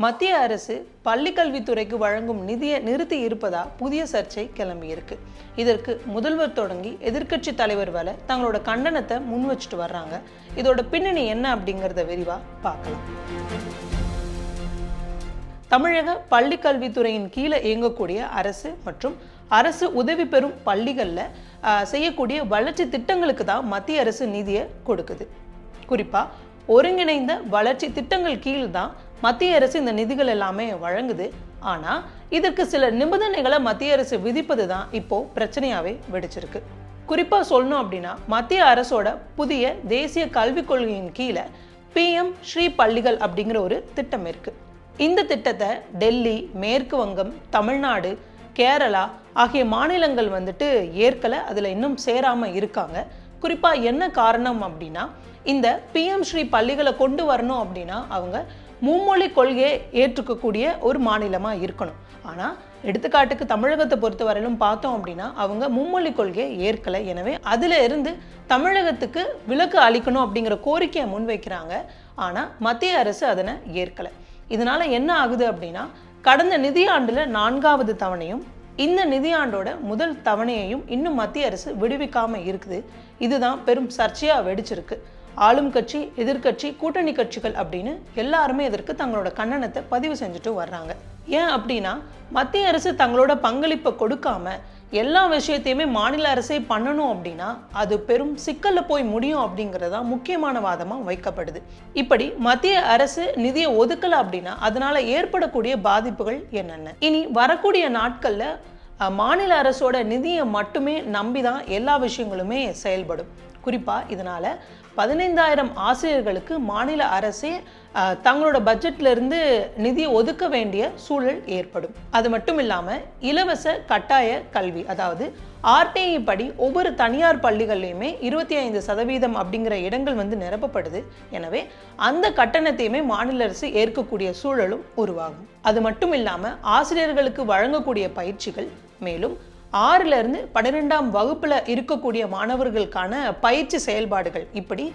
மத்திய அரசு பள்ளி கல்வித்துறைக்கு வழங்கும் நிதியை நிறுத்தி இருப்பதா புதிய சர்ச்சை கிளம்பியிருக்கு. இதற்கு முதல்வர் தொடங்கி எதிர்க்கட்சி தலைவர் வரை தங்களோட கண்டனத்தை முன் வச்சுட்டு வர்றாங்க. இதோட பின்னணி என்ன அப்படிங்கிறத விரிவா பார்க்கலாம். தமிழக பள்ளி கல்வித்துறையின் கீழே இயங்கக்கூடிய அரசு மற்றும் அரசு உதவி பெறும் பள்ளிகளில் செய்யக்கூடிய வளர்ச்சி திட்டங்களுக்கு தான் மத்திய அரசு நிதியை கொடுக்குது. குறிப்பா ஒருங்கிணைந்த வளர்ச்சி திட்டங்கள் கீழ் தான் மத்திய அரசு இந்த நிதிகள் எல்லாமே வழங்குது. ஆனா இதற்கு சில நிபந்தனைகளை மத்திய அரசு விதிப்பது தான் இப்போ பிரச்சனையாவே வெடிச்சிருக்கு. குறிப்பா சொல்லணும் அப்படின்னா, மத்திய அரசோட புதிய தேசிய கல்விக் கொள்கையின் கீழே PM ஸ்ரீ பள்ளிகள் அப்படிங்கிற ஒரு திட்டம் இருக்கு. இந்த திட்டத்தை டெல்லி, மேற்கு வங்கம், தமிழ்நாடு, கேரளா ஆகிய மாநிலங்கள் ஏற்கல, அதுல இன்னும் சேராம இருக்காங்க. குறிப்பா என்ன காரணம் அப்படின்னா, இந்த PM ஸ்ரீ பள்ளிகளை கொண்டு வரணும் அப்படின்னா அவங்க மும்மொழி கொள்கையை ஏற்றுக்கக்கூடிய ஒரு மாநிலமா இருக்கணும். ஆனா எடுத்துக்காட்டுக்கு தமிழகத்தை பொறுத்த வரையிலும் பார்த்தோம் அப்படின்னா அவங்க மும்மொழி கொள்கையை ஏற்கலை. எனவே அதுல இருந்து தமிழகத்துக்கு விலக்கு அளிக்கணும் அப்படிங்கிற கோரிக்கையை முன்வைக்கிறாங்க. ஆனா மத்திய அரசு அதனை ஏற்கலை. இதனால என்ன ஆகுது அப்படின்னா, கடந்த நிதியாண்டுல 4வது தவணையும் இந்த நிதியாண்டோட முதல் தவணையையும் இன்னும் மத்திய அரசு விடுவிக்காம இருக்குது. இதுதான் பெரும் சர்ச்சையா வெடிச்சிருக்கு. ஆளும் கட்சி, எதிர்கட்சி, கூட்டணி கட்சிகள் அப்படின்னு எல்லாருமே இதற்கு தங்களோட கண்டனத்தை பதிவு செஞ்சுட்டு வர்றாங்க. ஏன் அப்படின்னா, மத்திய அரசு தங்களோட பங்களிப்பை கொடுக்காம எல்லா விஷயத்தையுமே மாநில அரசே பண்ணணும் அப்படின்னா அது பெரும் சிக்கல்ல போய் முடியும் அப்படிங்கிறதா முக்கியமான வாதமா வைக்கப்படுது. இப்படி மத்திய அரசு நிதியை ஒதுக்கல அப்படின்னா அதனால ஏற்படக்கூடிய பாதிப்புகள் என்னென்ன? இனி வரக்கூடிய நாட்கள்ல மாநில அரசோட நிதியை மட்டுமே நம்பிதான் எல்லா விஷயங்களுமே செயல்படும். குறிப்பா இதனால 15,000 ஆசிரியர்களுக்கு மாநில அரசே தங்களோட பட்ஜெட்ல இருந்து நிதியை ஒதுக்க வேண்டிய சூழல் ஏற்படும். அது மட்டும் இல்லாம இலவச கட்டாய கல்வி, அதாவது RTI படி ஒவ்வொரு தனியார் பள்ளிகள்லையுமே 25% அப்படிங்கிற இடங்கள் நிரப்பப்படுது. எனவே அந்த கட்டணத்தையுமே மாநில அரசு ஏற்கக்கூடிய சூழலும் உருவாகும். அது மட்டும் இல்லாம ஆசிரியர்களுக்கு வழங்கக்கூடிய பயிற்சிகள், மேலும் 6ல இருந்து 12ஆம் வகுப்புல இருக்கக்கூடிய மாணவர்களுக்கான பயிற்சி செயல்பாடுகள், இப்படி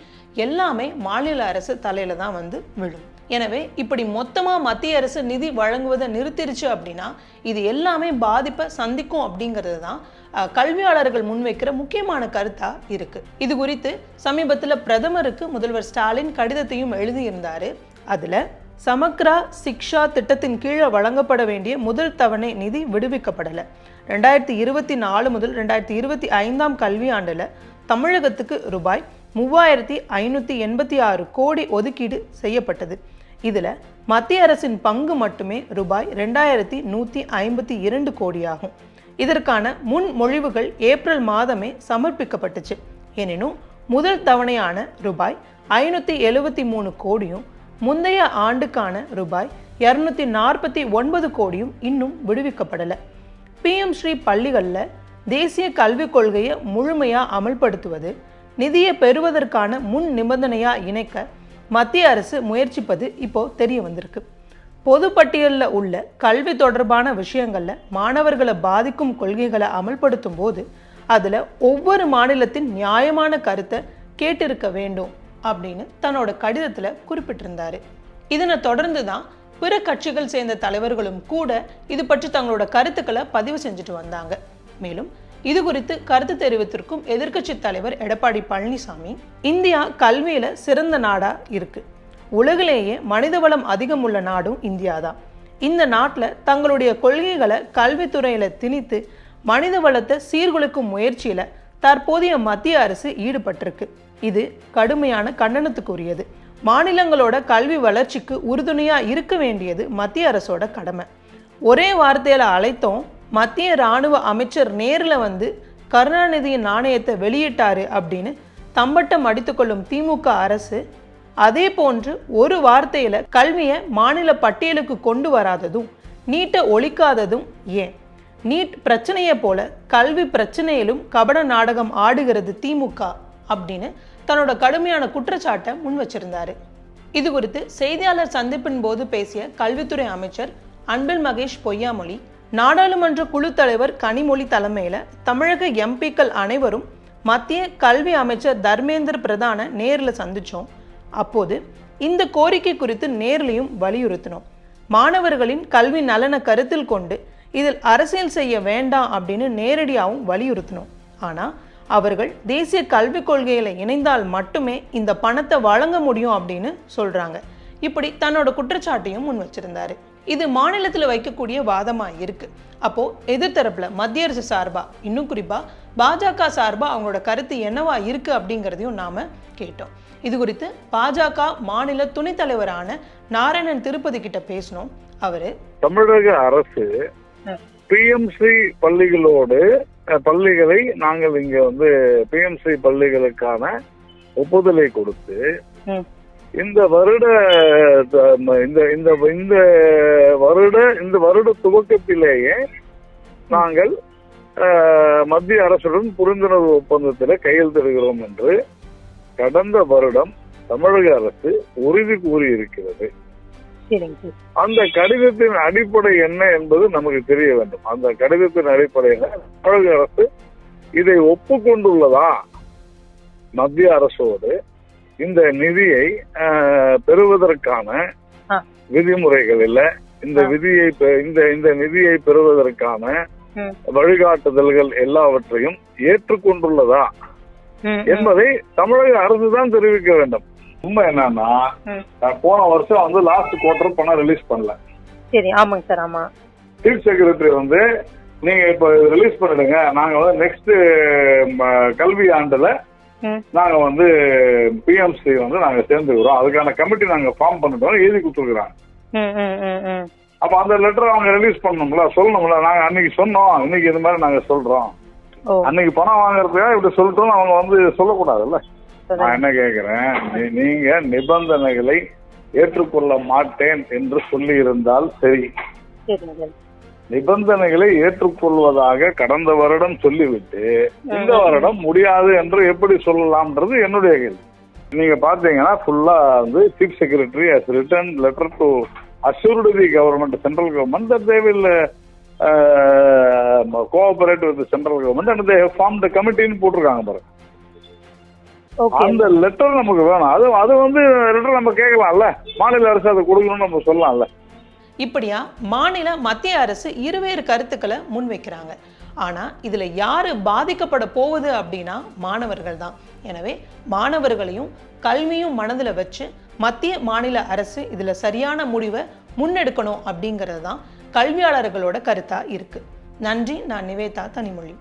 எல்லாமே மாநில அரசு தலையில தான் விழும். எனவே இப்படி மொத்தமா மத்திய அரசு நிதி வழங்குவதை நிறுத்திருச்சு அப்படின்னா இது எல்லாமே பாதிப்பை சந்திக்கும் அப்படிங்கிறது தான் கல்வியாளர்கள் முன்வைக்கிற முக்கியமான கருத்தா இருக்கு. இது குறித்து சமீபத்தில் பிரதமருக்கு முதல்வர் ஸ்டாலின் கடிதத்தையும் எழுதியிருந்தாரு. அதுல சமக்ரா சிக்ஷா திட்டத்தின் கீழே வழங்கப்பட வேண்டிய முதல் தவணை நிதி விடுவிக்கப்படலை. 2024 முதல் 2025ஆம் கல்வியாண்டில் தமிழகத்துக்கு ரூபாய் 3,586 கோடி ஒதுக்கீடு செய்யப்பட்டது. இதில் மத்திய அரசின் பங்கு மட்டுமே ரூபாய் 2,152 கோடியாகும். இதற்கான முன்மொழிவுகள் ஏப்ரல் மாதமே சமர்ப்பிக்கப்பட்டுச்சு. எனினும் முதல் தவணையான ரூபாய் 573 கோடியும் முந்தைய ஆண்டுக்கான ரூபாய் 249 கோடியும் இன்னும் விடுவிக்கப்படலை. PM ஸ்ரீ பள்ளிகளில் தேசிய கல்விக் கொள்கையை முழுமையாக அமல்படுத்துவது நிதியை பெறுவதற்கான முன் நிபந்தனையாக இணைக்க மத்திய அரசு முயற்சிப்பது இப்போ தெரிய வந்திருக்கு. பொதுப்பட்டியலில் உள்ள கல்வி தொடர்பான விஷயங்களில் மாணவர்களை பாதிக்கும் கொள்கைகளை அமல்படுத்தும் போது அதில் ஒவ்வொரு மாநிலத்தின் நியாயமான கருத்தை கேட்டிருக்க வேண்டும் அப்படின்னு தன்னோட கடிதத்தில் குறிப்பிட்டிருந்தாரு. இதனை தொடர்ந்து தான் பிற கட்சிகள் சேர்ந்த தலைவர்களும் கூட இது பற்றி தங்களோட கருத்துக்களை பதிவு செஞ்சுட்டு வந்தாங்க. மேலும் இது குறித்து கருத்து தெரிவித்திருக்கும் எதிர்க்கட்சி தலைவர் எடப்பாடி பழனிசாமி, இந்தியா கல்வியில சிறந்த நாடா இருக்கு, உலகிலேயே மனித வளம் அதிகம் உள்ள நாடும் இந்தியா தான். இந்த நாட்டில் தங்களுடைய கொள்கைகளை கல்வித்துறையில திணித்து மனித வளத்தை சீர்குலைக்கும் முயற்சியில தற்போதைய மத்திய அரசு ஈடுபட்டிருக்கு. இது கடுமையான கண்டனத்துக்குரியது. மாநிலங்களோட கல்வி வளர்ச்சிக்கு உறுதுணையா இருக்க வேண்டியது மத்திய அரசோட கடமை. ஒரே வார்த்தையில அழைத்தோம், மத்திய இராணுவ அமைச்சர் நேரில் கருணாநிதியின் நாணயத்தை வெளியிட்டாரு அப்படின்னு தம்பட்டம் அடித்துக்கொள்ளும் திமுக அரசு அதே போன்று ஒரு வார்த்தையில கல்வியை மாநில பட்டியலுக்கு கொண்டு வராததும் நீட்டை ஒழிக்காததும் ஏன்? நீட் பிரச்சனையை போல கல்வி பிரச்சனையிலும் கபட நாடகம் ஆடுகிறது திமுக அப்படின்னு தன்னோட கடுமையான குற்றச்சாட்டை முன் வச்சிருந்தாரு. இது குறித்து செய்தியாளர் சந்திப்பின் போது பேசிய கல்வித்துறை அமைச்சர் அன்பில் மகேஷ் பொய்யாமொழி, நாடாளுமன்ற குழு தலைவர் கனிமொழி தலைமையில தமிழக MPக்கள் அனைவரும் மத்திய கல்வி அமைச்சர் தர்மேந்திர பிரதானை நேரில் சந்திச்சோம். அப்போது இந்த கோரிக்கை குறித்து நேர்லையும் வலியுறுத்தினோம். மாணவர்களின் கல்வி நலனை கருத்தில் கொண்டு இதில் அரசியல் செய்ய வேண்டாம் அப்படின்னு நேரடியாகவும் வலியுறுத்தணும். ஆனால் அவர்கள் தேசிய கல்விக் கொள்கையில் இணைந்தால் மட்டுமே இந்த பணத்தை வழங்க முடியும் அப்படின்னு சொல்றாங்க. இப்படி தன்னோட குற்றச்சாட்டையும் முன் வச்சிருந்தாரு. இது மாநிலத்தில் வைக்கக்கூடிய வாதமா இருக்கு. அப்போ எதிர்த்தரப்புல மத்திய அரசு சார்பா, இன்னும் குறிப்பா பாஜக சார்பா அவங்களோட கருத்து என்னவா இருக்கு அப்படிங்கிறதையும் நாம கேட்டோம். இது குறித்து பாஜக மாநில துணைத் தலைவரான நாராயணன் திருப்பதி கிட்ட பேசணும். அவரு தமிழக அரசு பிஎம்சி பள்ளிகளை நாங்கள் இங்க பிஎம்சி பள்ளிகளுக்கான ஒப்புதலை கொடுத்து இந்த வருட துவக்கத்திலேயே நாங்கள் மத்திய அரசுடன் புரிந்துணர்வு ஒப்பந்தத்தில் கையெழுத்திடுகிறோம் என்று கடந்த வருடம் தமிழக அரசு உறுதி கூறியிருக்கிறது. அந்த கடிதத்தின் அடிப்படை என்ன என்பது நமக்கு தெரிய வேண்டும். அந்த கடிதத்தின் அடிப்படையில் தமிழக அரசு இதை ஒப்புக்கொண்டுள்ளதா, மத்திய அரசோடு இந்த நிதியை பெறுவதற்கான விதிமுறைகள் இல்ல, இந்த நிதியை பெறுவதற்கான வழிகாட்டுதல்கள் எல்லாவற்றையும் ஏற்றுக்கொண்டுள்ளதா என்பதை தமிழக அரசு தான் தெரிவிக்க வேண்டும். உண்மை என்னன்னா, போன வருஷம் லாஸ்ட் குவார்டர் பணம் ரிலீஸ் பண்ணல. சரி, ஆமாங்க சார். ஆமா, சீஃப் செக்ரட்டரி நீங்க இப்ப ரிலீஸ் பண்ணிடுங்க, நாங்க நெக்ஸ்ட் கல்வி ஆண்டுல நாங்க பிஎம்சி நாங்க சேர்ந்துக்கிறோம், அதுக்கான கமிட்டி நாங்க ஃபார்ம் பண்ணிட்டோம் எழுதி கொடுத்துருக்காங்க. அப்ப அந்த லெட்டர் அவங்க ரிலீஸ் பண்ணணும்ல, சொல்லணும்ல. நாங்க அன்னைக்கு சொன்னோம், இன்னைக்கு இது மாதிரி நாங்க சொல்றோம், அன்னைக்கு பணம் வாங்குறதுக்காக இப்படி சொல்லிட்டோம் அவங்க சொல்லக்கூடாதுல்ல. நான் என்ன கேக்குறேன், நீங்க நிபந்தனைகளை ஏற்றுக்கொள்ள மாட்டேன் என்று சொல்லி இருந்தால் சரி, நிபந்தனைகளை ஏற்றுக்கொள்வதாக கடந்த வருடம் சொல்லிவிட்டு இந்த வருடம் முடியாது என்று எப்படி சொல்லலாம்ன்றது என்னுடைய கேள்வி. நீங்க பாத்தீங்கன்னா ஃபுல்லா chief secretary has written letter to assured the government, central government, that they will cooperate with the central government and they have formed a committee ன்னு போட்டிருக்காங்க பாருங்க. அந்த லெட்டர் நமக்கு வேணும். அது லெட்டர் நம்ம கேட்கலாம்ல, மாநில அரசு அதை கொடுக்கணும்னு நம்ம சொல்லலாம்ல. இப்படியா மாநில மத்திய அரசு இருவேறு கருத்துக்களை முன்வைக்கிறாங்க. ஆனா இதுல யாரு பாதிக்கப்பட போகுது அப்படின்னா மாணவர்கள் தான். எனவே மாணவர்களையும் கல்வியும் மனதில் வச்சு மத்திய மாநில அரசு இதுல சரியான முடிவை முன்னெடுக்கணும் அப்படிங்கிறது தான் கல்வியாளர்களோட கருத்தா இருக்கு. நன்றி. நான் நிவேதா தனிமொழி.